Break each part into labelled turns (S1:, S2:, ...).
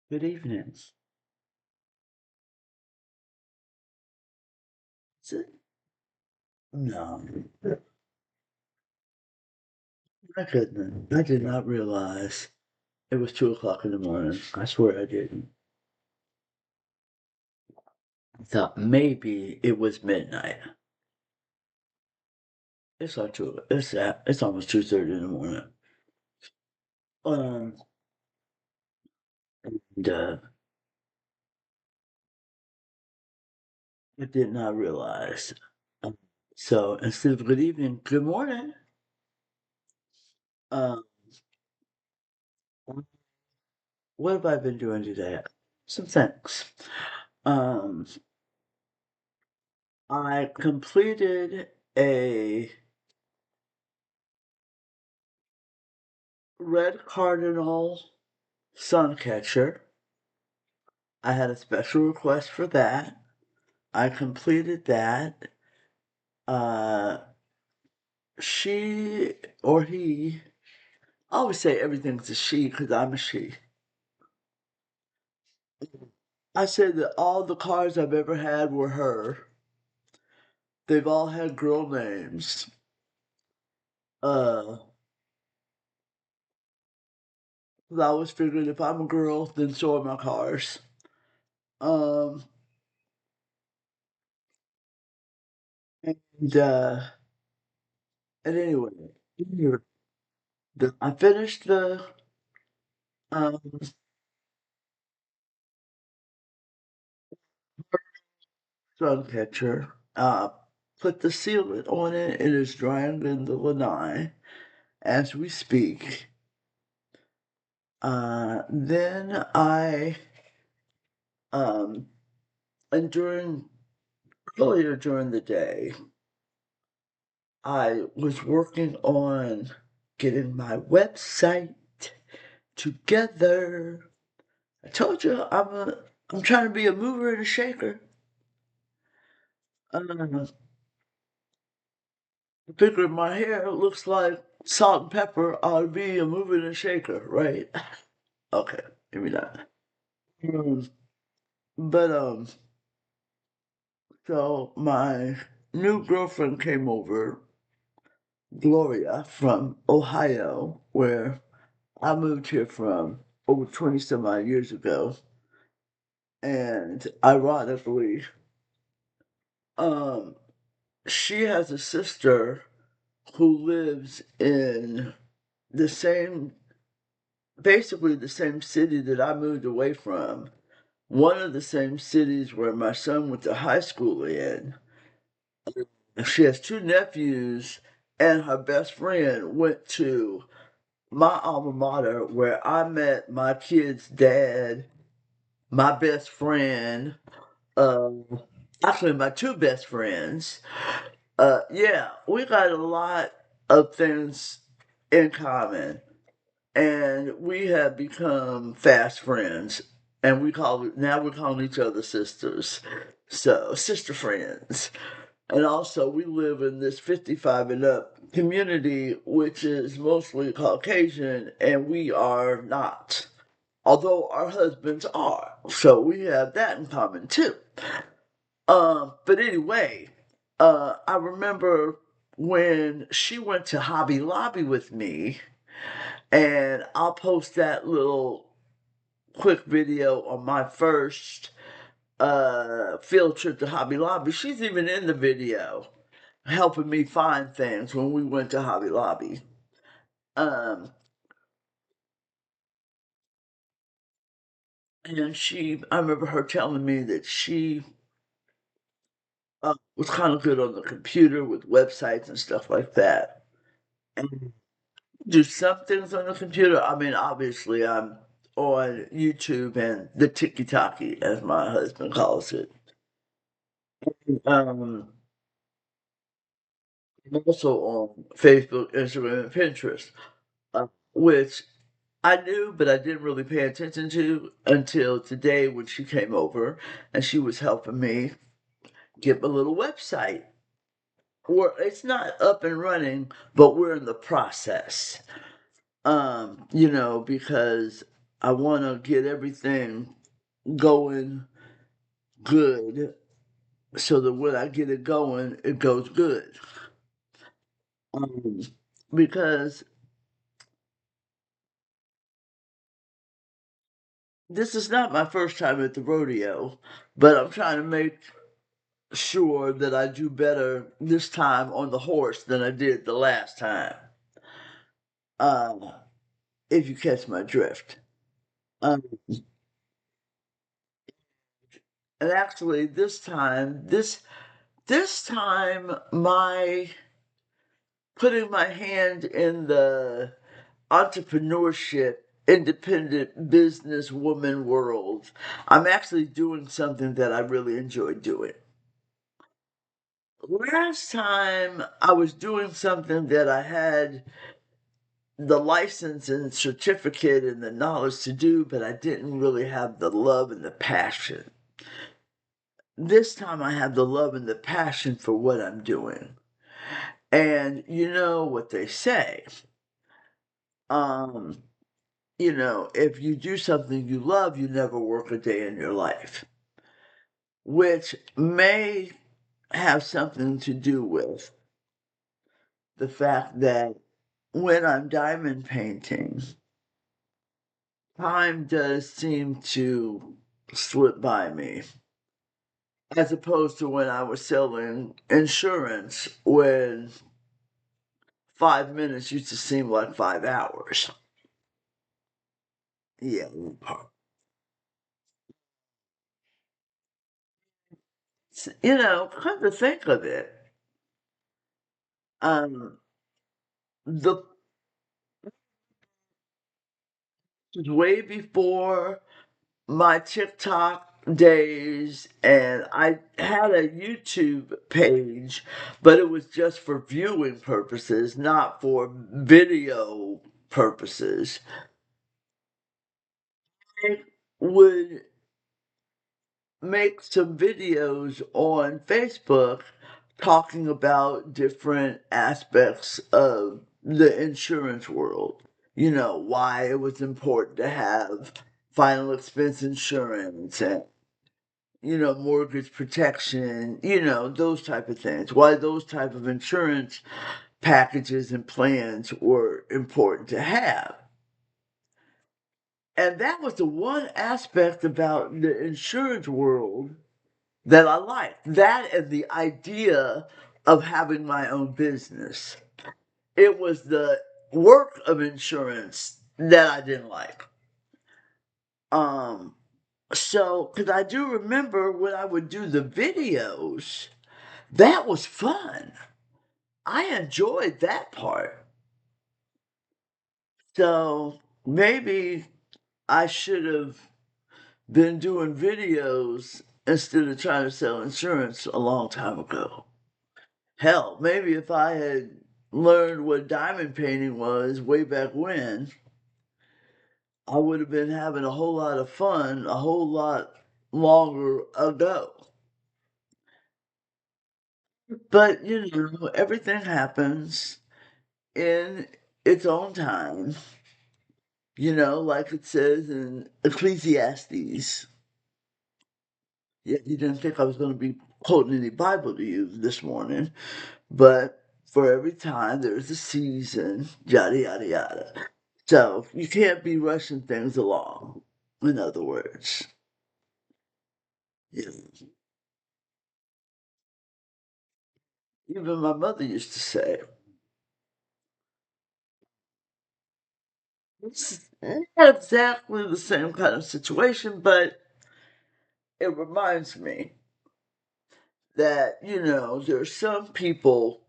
S1: Good evening. Is it? No. My goodness. I did not realize it was 2 o'clock in the morning. I swear I didn't. I thought maybe it was midnight. It's not two. It's almost 2:30 in the morning. Um, and I did not realize. Um, so instead of good evening, good morning. Um, what have I been doing today? Some things. Um, I completed a red cardinal sun catcher. I had a special request for that. I completed that. Uh, she or he, I always say everything's a she because I'm a she. I said that all the cars I've ever had were her. They've all had girl names. Uh, 'Cause I always figured if I'm a girl, then so are my cars. Um, and anyway, I finished the um sun catcher. Put the sealant on it. It is drying in the lanai as we speak. Then um, and earlier during the day, I was working on getting my website together. I told you I'm trying to be a mover and a shaker. I figured my hair looks like salt and pepper. I'll be a mover and a shaker, right? Okay, maybe not. Mm, But so my new girlfriend came over, Gloria from Ohio, where I moved here from over 20 some odd years ago. And ironically, um, she has a sister who lives in the same, basically the same city that I moved away from. One of the same cities where my son went to high school in. She has two nephews, and her best friend went to my alma mater where I met my kid's dad, my best friend, um, actually my two best friends. Yeah, we got a lot of things in common, and we have become fast friends. And now we're calling each other sisters, so sister friends. And also, we live in this 55 and up community, which is mostly Caucasian, and we are not. Although our husbands are. So we have that in common too. But anyway, I remember when she went to Hobby Lobby with me, and I'll post that little quick video on my first field trip to Hobby Lobby. She's even in the video helping me find things when we went to Hobby Lobby. Um, and I remember her telling me that she was kind of good on the computer with websites and stuff like that. And do some things on the computer. I mean, obviously, I'm on YouTube and the tiki-taki, as my husband calls it. Um, I'm also on Facebook, Instagram, and Pinterest, which I knew, but I didn't really pay attention to until today when she came over and she was helping me get my little website. It's not up and running, but we're in the process. Because I want to get everything going good so that when I get it going, it goes good. Um, because this is not my first time at the rodeo, but I'm trying to make sure that I do better this time on the horse than I did the last time. Uh, if you catch my drift. Um, and actually, this time, my putting my hand in the entrepreneurship, independent businesswoman world, I'm actually doing something that I really enjoy doing. Last time I was doing something that I had the license and certificate and the knowledge to do, but I didn't really have the love and the passion. This time I have the love and the passion for what I'm doing. And you know what they say. Um, if you do something you love, you never work a day in your life, which may have something to do with the fact that when I'm diamond painting, time does seem to slip by me, as opposed to when I was selling insurance, when 5 minutes used to seem like 5 hours. Yeah, come to think of it, um, the way before my TikTok days, and I had a YouTube page, but it was just for viewing purposes, not for video purposes. I would make some videos on Facebook talking about different aspects of the insurance world. Why it was important to have final expense insurance and, mortgage protection, those type of things. Why those type of insurance packages and plans were important to have. And that was the one aspect about the insurance world that I liked. That and the idea of having my own business. It was the work of insurance that I didn't like. Um, because I do remember when I would do the videos, that was fun. I enjoyed that part. So maybe I should have been doing videos instead of trying to sell insurance a long time ago. Hell, maybe if I had learned what diamond painting was way back when, I would have been having a whole lot of fun a whole lot longer ago. But, everything happens in its own time, like it says in Ecclesiastes. Yeah, you didn't think I was going to be quoting any Bible to you this morning, but for every time there's a season, yada, yada, yada. So you can't be rushing things along, in other words. Yeah. Even my mother used to say, it's not exactly the same kind of situation, but it reminds me that, there's some people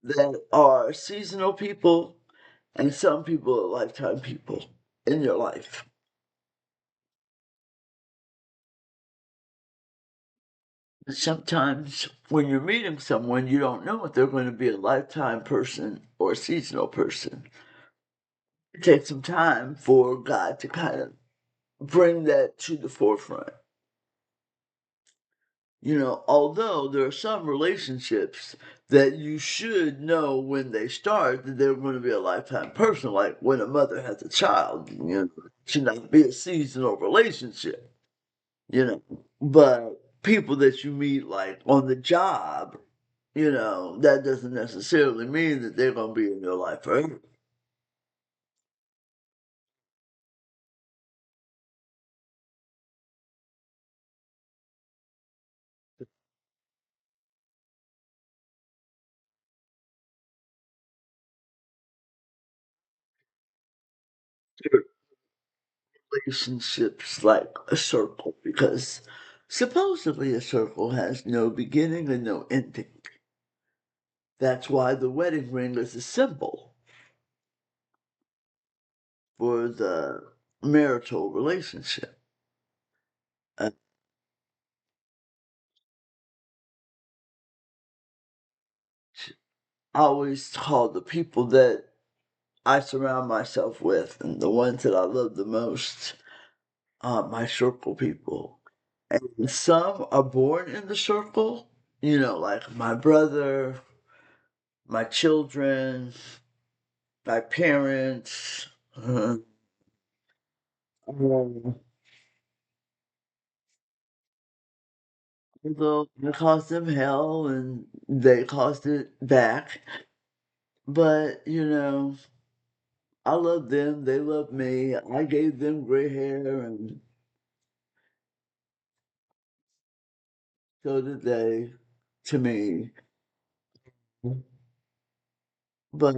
S1: that are seasonal people and some people are lifetime people in your life. Sometimes when you're meeting someone, you don't know if they're going to be a lifetime person or a seasonal person. It takes some time for God to kind of bring that to the forefront. Although there are some relationships that you should know when they start that they're going to be a lifetime person, like when a mother has a child, it should not be a seasonal relationship, you know. But people that you meet like on the job, that doesn't necessarily mean that they're going to be in your life forever. Relationships like a circle because supposedly a circle has no beginning and no ending. That's why the wedding ring is a symbol for the marital relationship. I always call the people that I surround myself with and the ones that I love the most, my circle people. And some are born in the circle, like my brother, my children, my parents. Um, although I caused them hell and they caused it back. But, I love them, they love me. I gave them gray hair and so did they to me. But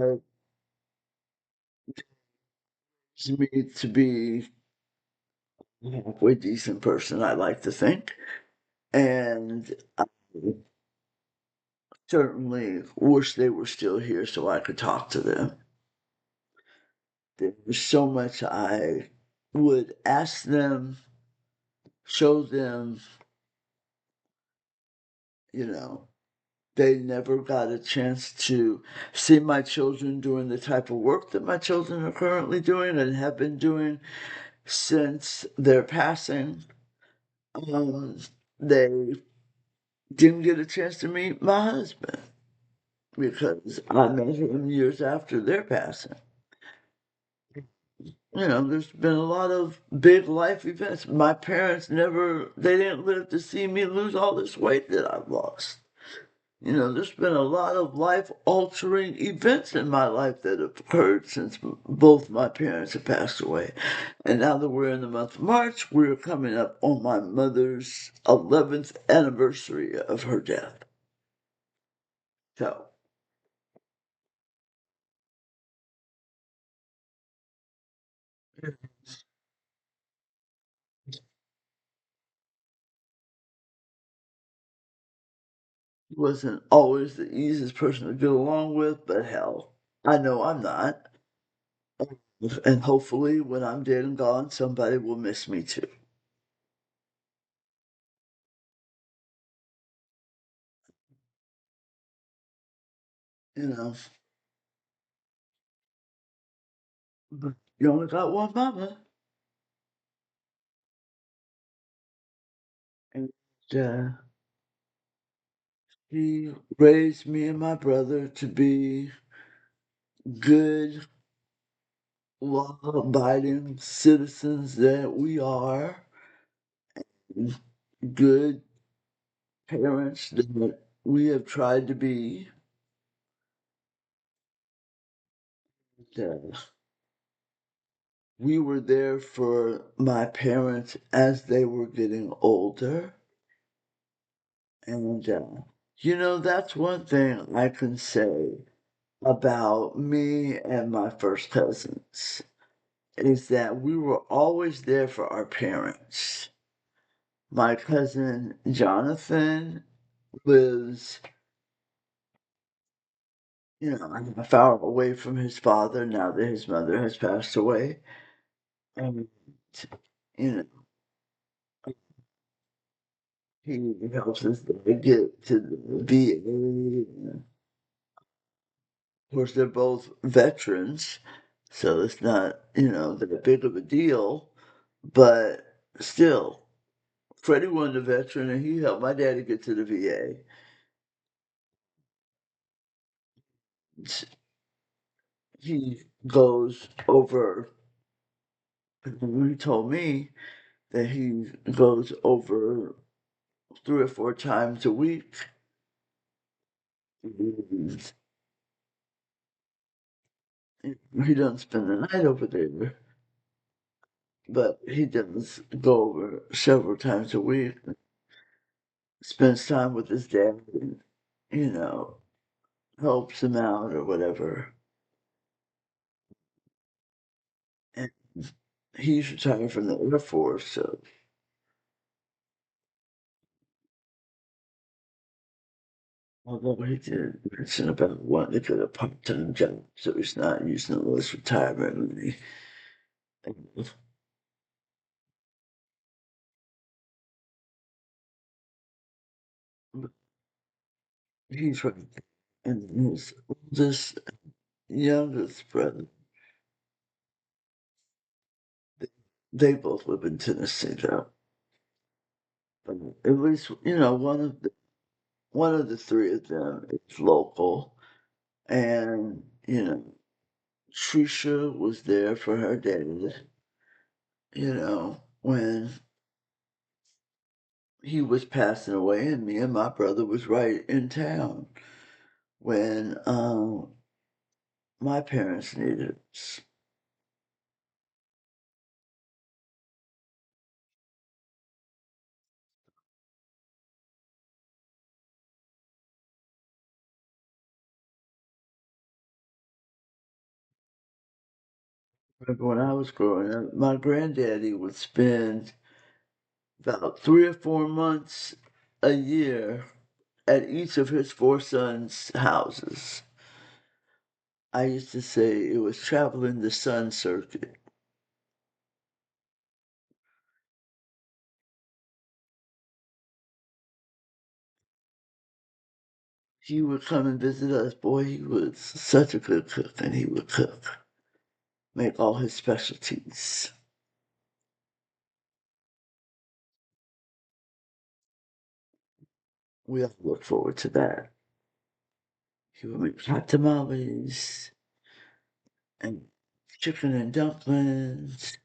S1: it's me to be a halfway decent person, I like to think. And I certainly wish they were still here so I could talk to them. There's so much I would ask them, show them, you know. They never got a chance to see my children doing the type of work that my children are currently doing and have been doing since their passing. Um, they didn't get a chance to meet my husband because I met him years after their passing. There's been a lot of big life events. My parents they didn't live to see me lose all this weight that I've lost. There's been a lot of life altering events in my life that have occurred since both my parents have passed away. And now that we're in the month of March, we're coming up on my mother's 11th anniversary of her death. So, it wasn't always the easiest person to get along with, but hell, I know I'm not. And hopefully, when I'm dead and gone, somebody will miss me too. You know, but you only got one mama. And she raised me and my brother to be good, law abiding citizens that we are, good parents that we have tried to be. That we were there for my parents as they were getting older. And, that's one thing I can say about me and my first cousins is that we were always there for our parents. My cousin Jonathan lives, half hour away from his father now that his mother has passed away. And, you know, he helps us get to the VA. Of course, they're both veterans, so it's not, that big of a deal. But still, Freddie wasn't a veteran, and he helped my daddy get to the VA. He goes over. He told me that he goes over 3 or 4 times a week. He doesn't spend the night over there, but he does go over several times a week, spends time with his dad, and, you know, helps him out or whatever. And he's retired from the Air Force, so although he did mention about wanting to get a part-time job, so he's not using all his retirement money. But he's right. And his oldest, youngest brother, they, they both live in Tennessee, though. But at least, one of the three of them is local. And, Trisha was there for her dad, when he was passing away, and me and my brother was right in town when my parents needed us. Remember when I was growing up, my granddaddy would spend about 3 or 4 months a year at each of his four sons' houses. I used to say it was traveling the sun circuit. He would come and visit us. Boy, he was such a good cook, and he would cook, make all his specialties. We all look forward to that. He would make hot tamales and chicken and dumplings.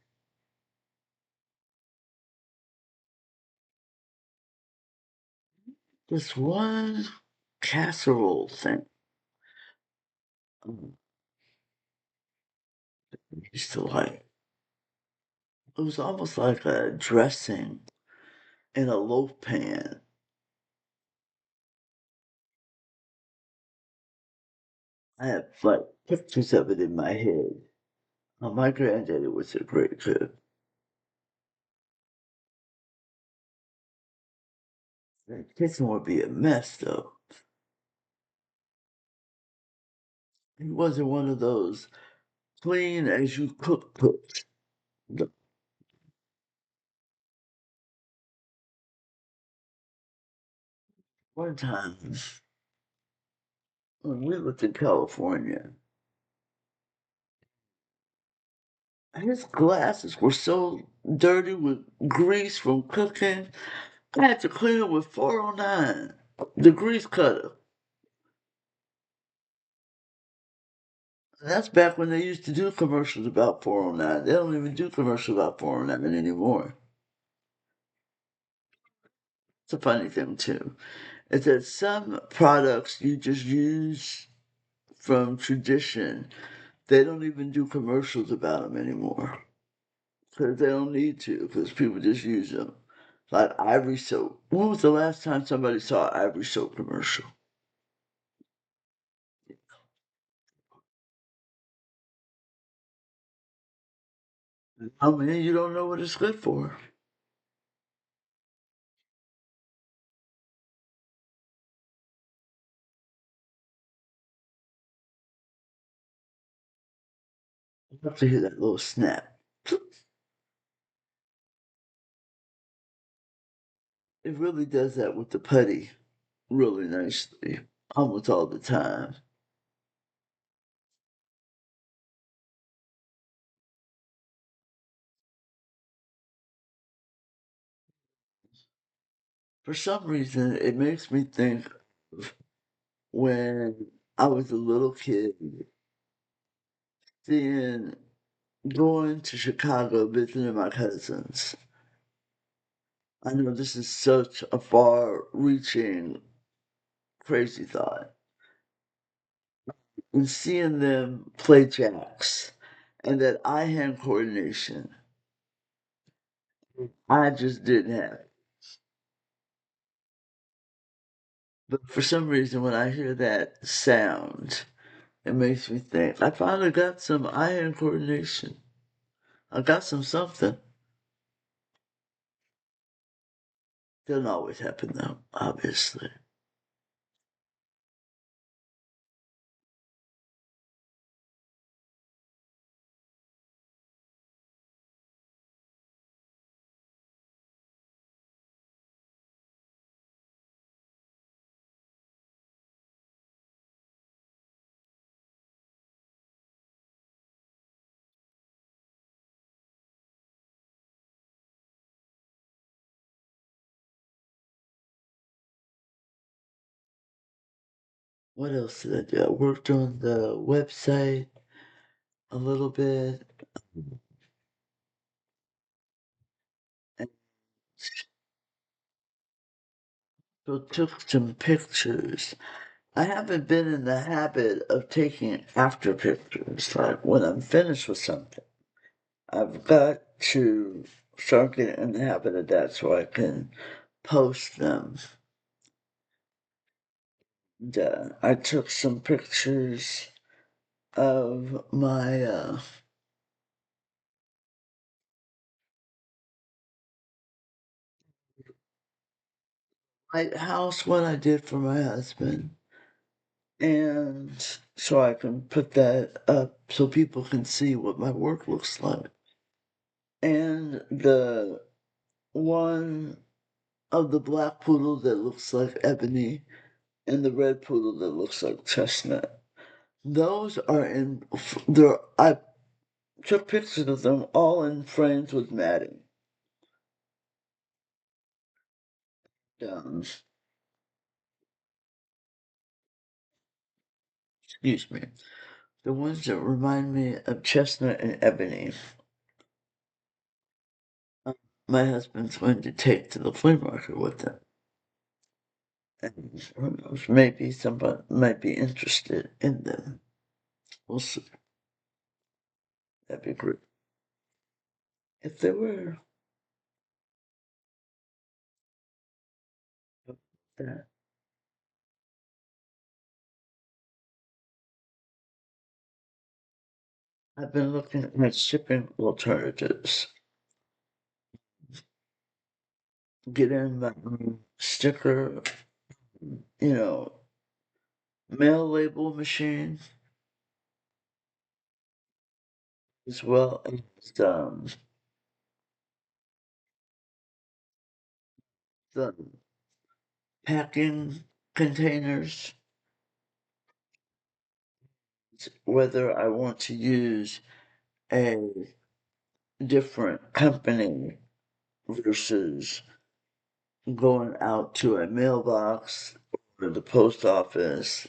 S1: This one casserole thing I used to like. It was almost like a dressing in a loaf pan. I have like pictures of it in my head. My granddaddy was a great cook. The kitchen would be a mess though. He wasn't one of those clean as you cook cooks. The one time when we lived in California, his glasses were so dirty with grease from cooking. I had to clean them with 409, the grease cutter. That's back when they used to do commercials about 409. They don't even do commercials about 409 anymore. It's a funny thing too. Is that some products you just use from tradition, they don't even do commercials about them anymore. Because they don't need to, because people just use them. Like Ivory soap. When was the last time somebody saw an Ivory soap commercial? I mean, you don't know what it's good for. You have to hear that little snap. It really does that with the putty really nicely, almost all the time. For some reason, it makes me think of when I was a little kid, seeing going to Chicago, visiting my cousins. I know this is such a far-reaching, crazy thought. And seeing them play jacks and that eye-hand coordination, I just didn't have it. But for some reason, when I hear that sound, it makes me think, I finally got some eye-hand coordination. I got some something. Doesn't always happen though, obviously. What else did I do? I worked on the website a little bit, and so took some pictures. I haven't been in the habit of taking after pictures, like when I'm finished with something. I've got to start getting in the habit of that so I can post them. And, I took some pictures of my house one I did for my husband. And so I can put that up so people can see what my work looks like. And the one of the black poodle that looks like ebony and the red poodle that looks like chestnut. Those are in there. I took pictures of them all in frames with matting. Um, excuse me. The ones that remind me of chestnut and ebony. uh, My husband's going to take to the flea market with him. And who knows, maybe somebody might be interested in them. We'll see. That'd be great. If they were, that I've been looking at shipping alternatives. Getting my sticker, you know, mail label machine, as well as the packing containers. Whether I want to use a different company versus going out to a mailbox or the post office,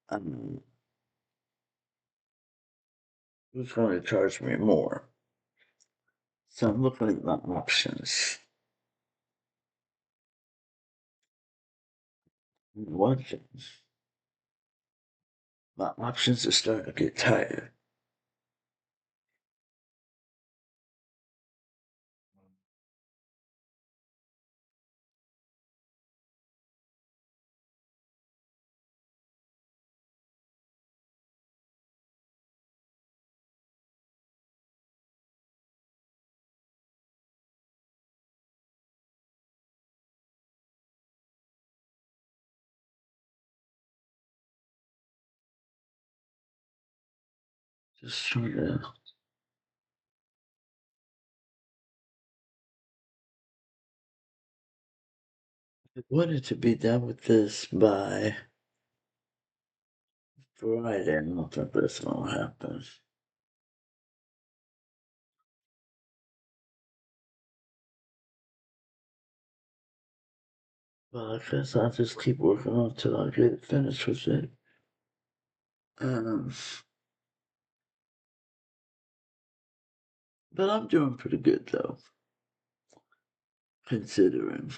S1: um, who's going to charge me more? So I'm looking at my options. One thing, my options are starting to get tired. Just trying to. I wanted to be done with this by Friday. I don't think that's gonna happen. Well, I guess I'll just keep working on it till I get finished with it. Um, but I'm doing pretty good though, considering.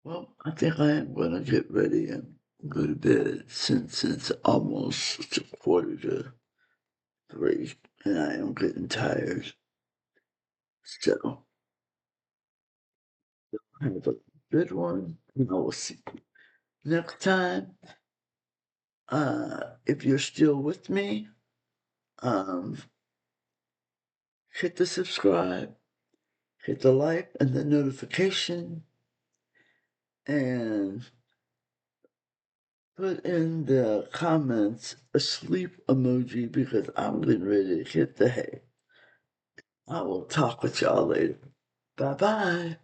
S1: Well, I think I am gonna get ready and go to bed since it's almost a 2:45, and I am getting tired. So, have a good one, and I will see you next time. If you're still with me, um, hit the subscribe, hit the like and the notification, and put in the comments a sleep emoji because I'm getting ready to hit the hay. I will talk with y'all later. Bye bye.